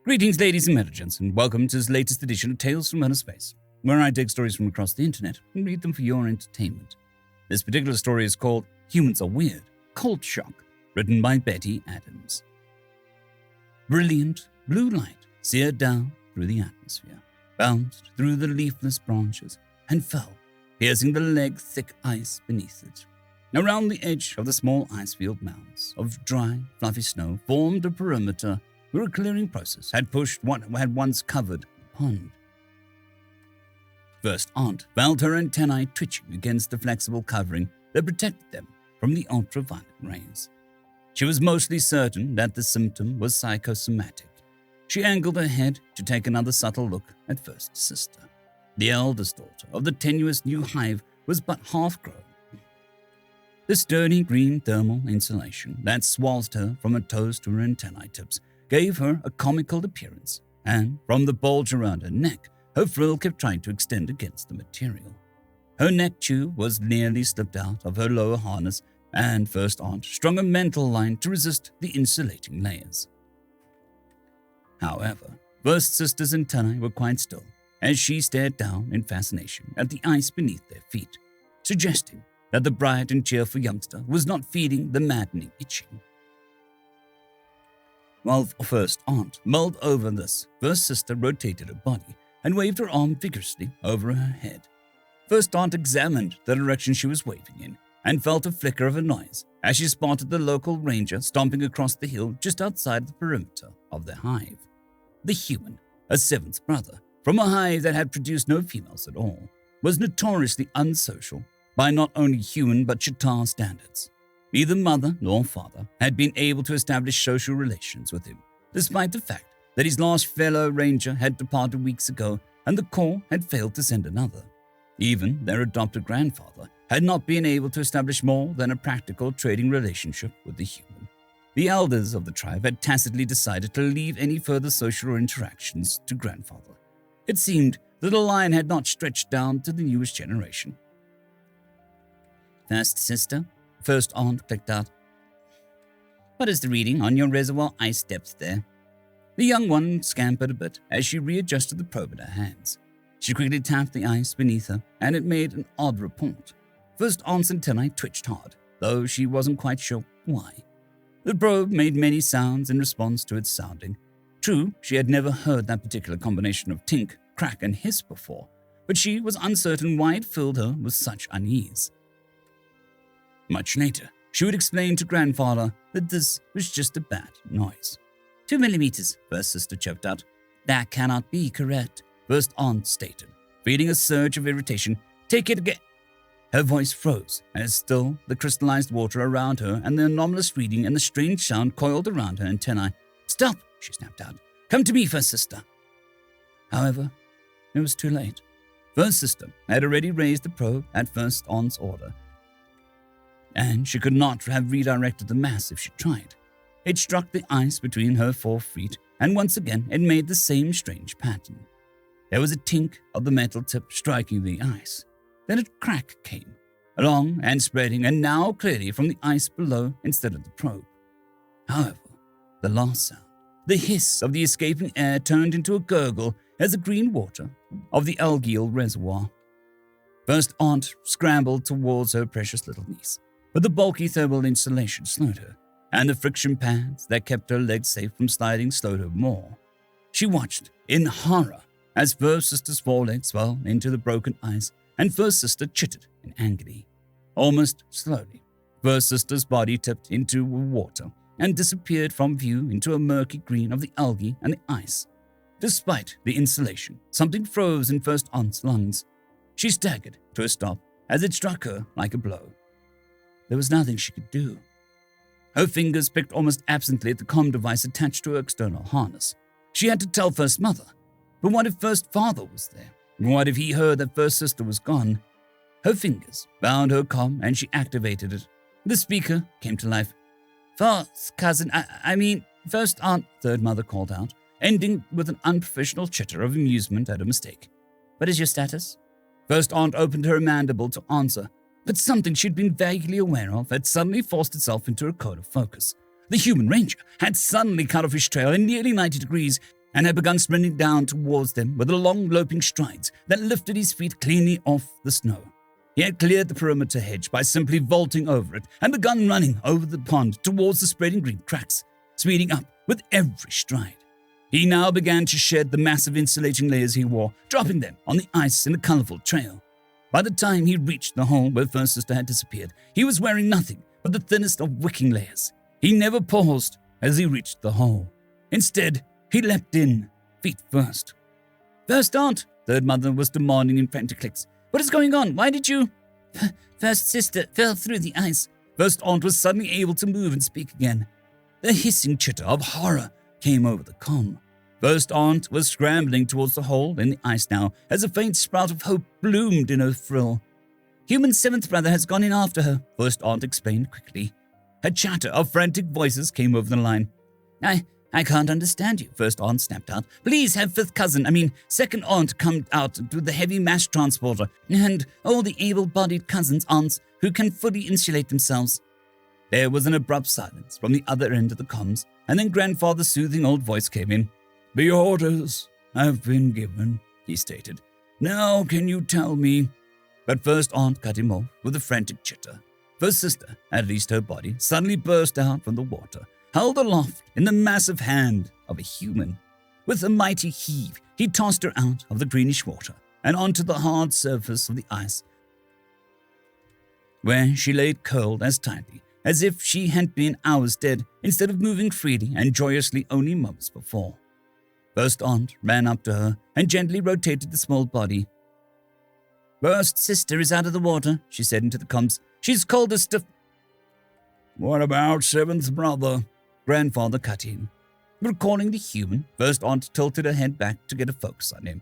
Greetings, ladies and gentlemen, and welcome to this latest edition of Tales from Outer Space, where I take stories from across the internet and read them for your entertainment. This particular story is called Humans Are Weird, Cold Shock, written by Betty Adams. Brilliant blue light seared down through the atmosphere, bounced through the leafless branches, and fell, piercing the leg-thick ice beneath it. Around the edge of the small ice field, mounds of dry, fluffy snow formed a perimeter where a clearing process had pushed what had once covered the pond. First Aunt felt her antennae twitching against the flexible covering that protected them from the ultraviolet rays. She was mostly certain that the symptom was psychosomatic. She angled her head to take another subtle look at First Sister. The eldest daughter of the tenuous new hive was but half-grown. The sturdy green thermal insulation that swathed her from her toes to her antennae tips gave her a comical appearance, and from the bulge around her neck, her frill kept trying to extend against the material. Her neck chew was nearly slipped out of her lower harness, and First Aunt strung a mental line to resist the insulating layers. However, First Sister's antennae were quite still as she stared down in fascination at the ice beneath their feet, suggesting that the bright and cheerful youngster was not feeding the maddening itching. While First Aunt mulled over this, First Sister rotated her body and waved her arm vigorously over her head. First Aunt examined the direction she was waving in and felt a flicker of annoyance as she spotted the local ranger stomping across the hill just outside the perimeter of their hive. The human, a seventh brother, from a hive that had produced no females at all, was notoriously unsocial by not only human but Chitaur standards. Neither mother nor father had been able to establish social relations with him, despite the fact that his last fellow ranger had departed weeks ago and the Corps had failed to send another. Even their adopted grandfather had not been able to establish more than a practical trading relationship with the human. The elders of the tribe had tacitly decided to leave any further social interactions to grandfather. It seemed that the line had not stretched down to the newest generation. First Sister, First Aunt clicked out, "What is the reading on your reservoir ice depth there?" The young one scampered a bit as she readjusted the probe in her hands. She quickly tapped the ice beneath her, and it made an odd report. First Aunt's antennae twitched hard, though she wasn't quite sure why. The probe made many sounds in response to its sounding. True, she had never heard that particular combination of tink, crack, and hiss before, but she was uncertain why it filled her with such unease. Much later, she would explain to grandfather that this was just a bad noise. 2 millimeters, First Sister choked out. "That cannot be correct," First Aunt stated, feeling a surge of irritation. "Take it again." Her voice froze as still the crystallized water around her and the anomalous reading and the strange sound coiled around her antennae. "Stop," she snapped out. "Come to me, First Sister." However, it was too late. First Sister had already raised the probe at First Aunt's order, and she could not have redirected the mass if she tried. It struck the ice between her 4 feet, and once again it made the same strange pattern. There was a tink of the metal tip striking the ice. Then a crack came, long and spreading, and now clearly from the ice below instead of the probe. However, the last sound, the hiss of the escaping air, turned into a gurgle as the green water of the algal reservoir. First Aunt scrambled towards her precious little niece, but the bulky thermal insulation slowed her, and the friction pads that kept her legs safe from sliding slowed her more. She watched in horror as First Sister's forelegs fell into the broken ice, and First Sister chittered in agony. Almost slowly, First Sister's body tipped into water and disappeared from view into a murky green of the algae and the ice. Despite the insulation, something froze in First Aunt's lungs. She staggered to a stop as it struck her like a blow. There was nothing she could do. Her fingers picked almost absently at the comm device attached to her external harness. She had to tell First Mother. But what if First Father was there? What if he heard that First Sister was gone? Her fingers found her comm and she activated it. The speaker came to life. "First cousin, First Aunt," Third Mother called out, ending with an unprofessional chitter of amusement at a mistake. "What is your status?" First Aunt opened her mandible to answer, but something she'd been vaguely aware of had suddenly forced itself into her cone of focus. The human ranger had suddenly cut off his trail in nearly 90 degrees and had begun sprinting down towards them with long loping strides that lifted his feet cleanly off the snow. He had cleared the perimeter hedge by simply vaulting over it and begun running over the pond towards the spreading green cracks, speeding up with every stride. He now began to shed the massive insulating layers he wore, dropping them on the ice in a colorful trail. By the time he reached the hole where First Sister had disappeared, he was wearing nothing but the thinnest of wicking layers. He never paused as he reached the hole. Instead, he leapt in, feet first. "First Aunt," Third Mother was demanding in frantic clicks. "What is going on? Why did you—" "First Sister fell through the ice." First Aunt was suddenly able to move and speak again. The hissing chitter of horror came over the comm. First Aunt was scrambling towards the hole in the ice now as a faint sprout of hope bloomed in her frill. "Human's seventh brother has gone in after her," First Aunt explained quickly. A chatter of frantic voices came over the line. I can't understand you," First Aunt snapped out. "Please have Second Aunt come out to the heavy mass transporter, and all the able-bodied cousins, aunts, who can fully insulate themselves." There was an abrupt silence from the other end of the comms, and then Grandfather's soothing old voice came in. "The orders have been given," he stated. "Now can you tell me—" But First Aunt cut him off with a frantic chitter. First Sister, at least her body, suddenly burst out from the water, held aloft in the massive hand of a human. With a mighty heave, he tossed her out of the greenish water and onto the hard surface of the ice, where she lay curled as tightly as if she had been hours dead instead of moving freely and joyously only moments before. First Aunt ran up to her and gently rotated the small body. "First Sister is out of the water," she said into the comms. "She's cold as stuff." "What about seventh brother?" Grandfather cut in. Recalling the human, First Aunt tilted her head back to get a focus on him.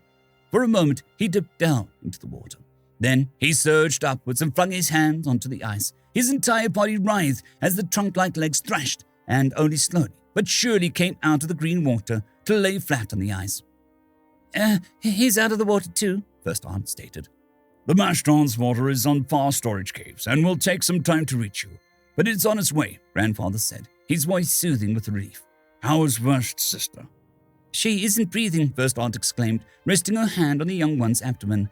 For a moment, he dipped down into the water. Then he surged upwards and flung his hands onto the ice. His entire body writhed as the trunk-like legs thrashed, and only slowly but surely came out of the green water to lay flat on the ice. He's out of the water too," First Aunt stated. "The mass transporter is on far storage caves and will take some time to reach you. But it's on its way," Grandfather said, his voice soothing with relief. "How is First Sister?" "She isn't breathing," First Aunt exclaimed, resting her hand on the young one's abdomen.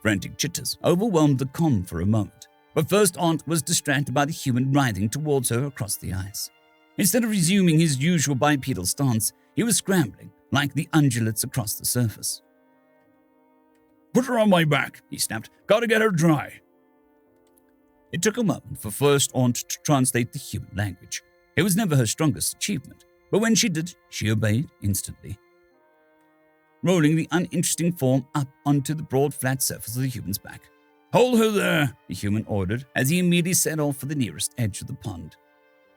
Frantic jitters overwhelmed the comm for a moment, but First Aunt was distracted by the human writhing towards her across the ice. Instead of resuming his usual bipedal stance, he was scrambling like the undulates across the surface. "Put her on my back," he snapped. "Gotta get her dry." It took a moment for First Aunt to translate the human language. It was never her strongest achievement, but when she did, she obeyed instantly. Rolling the uninteresting form up onto the broad flat surface of the human's back. "Hold her there," the human ordered as he immediately set off for the nearest edge of the pond.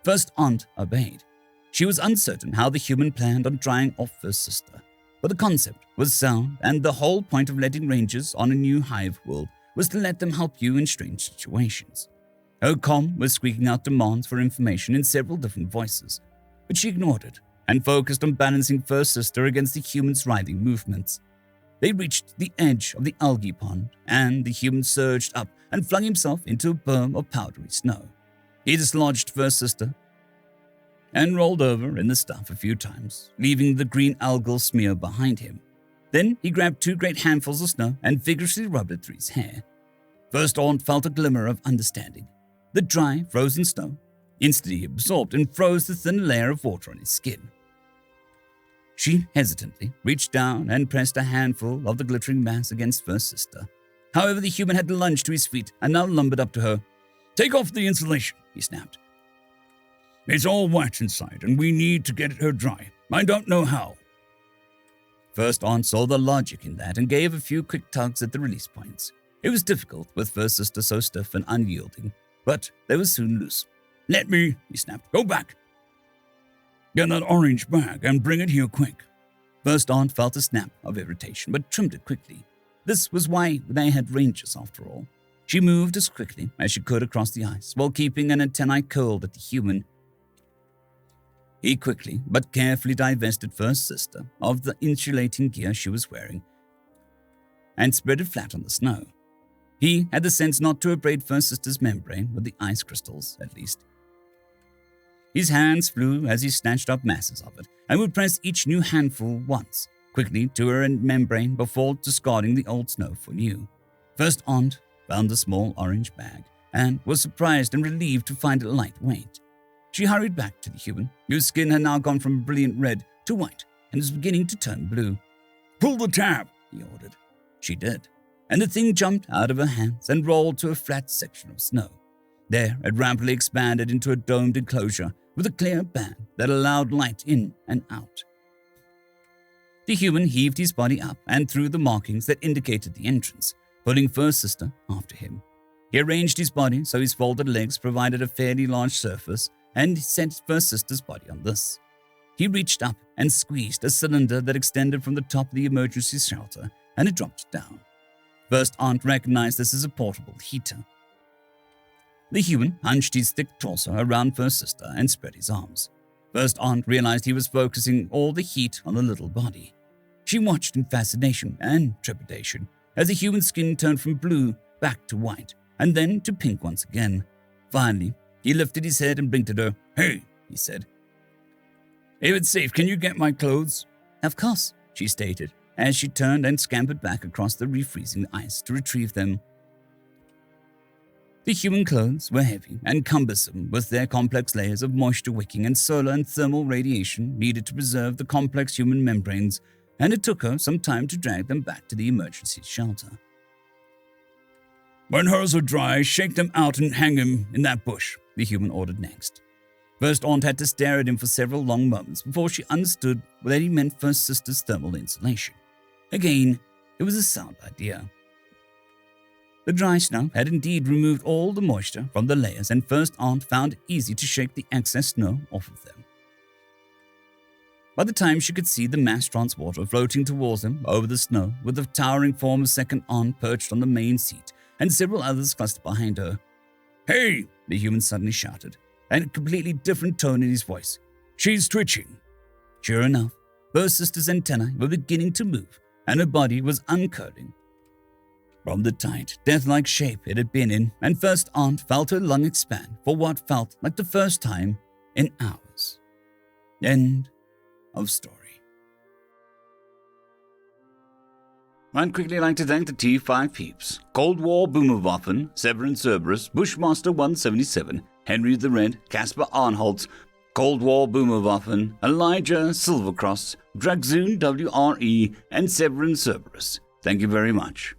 First Aunt obeyed. She was uncertain how the human planned on drying off First Sister, but the concept was sound, and the whole point of letting rangers on a new hive world was to let them help you in strange situations. Her comm was squeaking out demands for information in several different voices, but she ignored it and focused on balancing First Sister against the human's writhing movements. They reached the edge of the algae pond, and the human surged up and flung himself into a berm of powdery snow. He dislodged First Sister and rolled over in the stuff a few times, leaving the green algal smear behind him. Then he grabbed 2 great handfuls of snow and vigorously rubbed it through his hair. First Aunt felt a glimmer of understanding. The dry, frozen snow instantly absorbed and froze the thin layer of water on his skin. She hesitantly reached down and pressed a handful of the glittering mass against First Sister. However, the human had lunged to his feet and now lumbered up to her. "Take off the insulation," he snapped. "It's all wet inside, and we need to get her dry. I don't know how." First Aunt saw the logic in that and gave a few quick tugs at the release points. It was difficult with First Sister so stiff and unyielding, but they were soon loose. "Let me," he snapped. "Go back. Get that orange bag and bring it here quick." First Aunt felt a snap of irritation, but trimmed it quickly. This was why they had rangers, after all. She moved as quickly as she could across the ice, while keeping an antennae curled at the human. He quickly but carefully divested First Sister of the insulating gear she was wearing and spread it flat on the snow. He had the sense not to abrade First Sister's membrane with the ice crystals, at least. His hands flew as he snatched up masses of it and would press each new handful once, quickly to her membrane before discarding the old snow for new. First Aunt found a small orange bag and was surprised and relieved to find it lightweight. She hurried back to the human, whose skin had now gone from brilliant red to white and was beginning to turn blue. "Pull the tab," he ordered. She did, and the thing jumped out of her hands and rolled to a flat section of snow. There, it rapidly expanded into a domed enclosure with a clear band that allowed light in and out. The human heaved his body up and through the markings that indicated the entrance, pulling First Sister after him. He arranged his body so his folded legs provided a fairly large surface and set First Sister's body on this. He reached up and squeezed a cylinder that extended from the top of the emergency shelter, and it dropped down. First Aunt recognized this as a portable heater. The human hunched his thick torso around First Sister and spread his arms. First Aunt realized he was focusing all the heat on the little body. She watched in fascination and trepidation as the human skin turned from blue back to white, and then to pink once again. Finally, he lifted his head and blinked at her. "Hey," he said. "If it's safe, can you get my clothes?" "Of course," she stated, as she turned and scampered back across the refreezing ice to retrieve them. The human clothes were heavy and cumbersome with their complex layers of moisture-wicking and solar and thermal radiation needed to preserve the complex human membranes, and it took her some time to drag them back to the emergency shelter. "When hers are dry, shake them out and hang him in that bush," the human ordered next. First Aunt had to stare at him for several long moments before she understood that he meant First Sister's thermal insulation. Again, it was a sound idea. The dry snow had indeed removed all the moisture from the layers, and First Aunt found it easy to shake the excess snow off of them. By the time she could see the mass transporter floating towards them over the snow, with the towering form of Second Aunt perched on the main seat, and several others clustered behind her. "Hey!" the human suddenly shouted, and a completely different tone in his voice. "She's twitching." Sure enough, First Sister's antennae were beginning to move, and her body was uncurling from the tight, death-like shape it had been in, and First Aunt felt her lung expand for what felt like the first time in hours. End of story. I'd quickly like to thank the T5 peeps: Cold War Boomerwaffen, Severin Cerberus, Bushmaster 177, Henry the Red, Caspar Arnholtz, Cold War Boomerwaffen, Elijah Silvercross, Dragzoon WRE, and Severin Cerberus. Thank you very much.